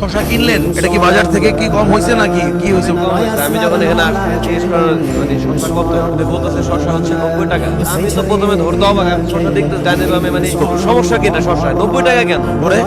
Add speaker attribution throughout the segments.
Speaker 1: শশা কিনলেন, এটা কি বাজার থেকে কি কম হয়েছে নাকি কি হয়েছে?
Speaker 2: আমি যখন এখানে জিজ্ঞেস করার মানে শশা কত বলতেছে, শশা হচ্ছে 90 টাকা। আমি তো প্রথমে ধরতে অবাক, শশা দেখতে জানি আমি মানে সমস্যা কি এটা শশা 90 টাকা কেন? পরে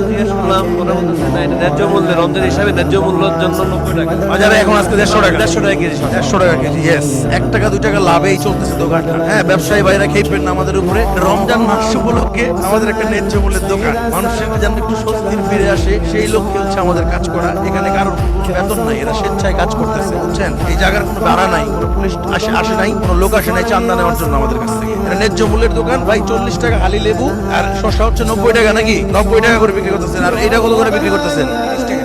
Speaker 2: জিজ্ঞেস করলাম, ওরা বলতেছে না এটা ন্যায্য মূল্যে, রমজান হিসাবে ন্যায্য মূল্যের জন্য 90 টাকা।
Speaker 1: বাজারে এখন আজকে 150 টাকা,
Speaker 2: 150 টাকা কেজি শশা।
Speaker 1: 150 টাকা কেজি। ইয়েস, 1 টাকা 2 টাকা লাভেই চলতেছে দোকানটা। হ্যাঁ, ব্যবসায়ী ভাইরা খেপেন না আমাদের উপরে। রমজান মাস উপলক্ষে আমাদের একটা ন্যায্য মূল্যের দোকান, মানুষের যেন একটু স্বস্তির ফিরে আসে সেই লক্ষ্যে হচ্ছে আমাদের কাজ করা। এখানে কারোর বেতন নাই, এরা স্বেচ্ছায় কাজ করতেছে, বুঝছেন? এই জায়গার কোনো ভাড়া নাই, কোনো পুলিশ আসে নাই, কোনো লোক আসে নাই চান্দা নেওয়ার জন্য আমাদের কাছ থেকে। এটা ন্যায্য মূল্যের দোকান ভাই। 40 টাকা হালি লেবু আর শসা হচ্ছে 90 টাকা, নাকি 90 টাকা করে বিক্রি করতেছেন। আর এটা কত করে বিক্রি করতেছেন?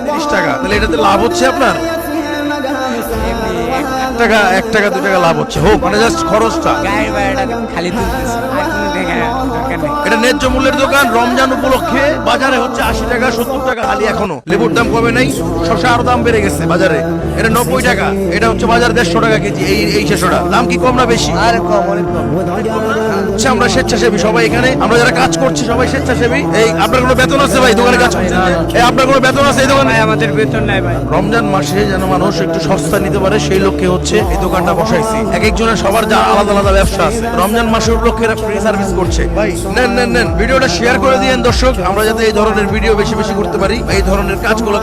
Speaker 1: 30 টাকা। তাহলে এটাতে লাভ হচ্ছে আপনার? 1 টাকা 2 টাকা লাভ হচ্ছে, হোক, মানে জাস্ট খরচটা।
Speaker 3: গায়ের বাইরেটা খালি তুলতেছে, আর কোনো দেখা দরকার নেই।
Speaker 1: এটা ন্যায্য মূল্যের দোকান। রমজান উপলক্ষে বাজারে হচ্ছে 80 টাকা 70 টাকা হালি এখনো। লেবুর দাম কমে নাই, শসা আরো দাম বেড়ে গেছে বাজারে। এটা 90 টাকা, এটা হচ্ছে বাজার 150 টাকা কেজি। এই শেষটা দাম কি কম না বেশি?
Speaker 3: আর কম, অনেক কম।
Speaker 1: আচ্ছা, আমরা স্বেচ্ছাসেবী সবাই এখানে, আমরা যারা কাজ করছি সবাই স্বেচ্ছাসেবী। এই আপনার কোনো বেতন আছে ভাই দোকানে কাজ করছেন? এই আপনার কোনো বেতন আছে এই দোকানে?
Speaker 3: ভাই আমাদের বেতন নাই ভাই।
Speaker 1: রমজান মাসে যেন মানুষ একটু সস্তা নিতে পারে সেই লক্ষ্যে হচ্ছে এই দোকানটা বসাইছি। এক একজনের সবার যা আলাদা আলাদা ব্যবসা আছে। রমজান মাসের উপলক্ষে এরা ফ্রি সার্ভিস করছে। ভাই নেন ভিডিওটা শেয়ার করে দিয়েন দর্শক, আমরা যাতে এই ধরনের ভিডিও বেশি বেশি করতে পারি, এই ধরনের কাজগুলো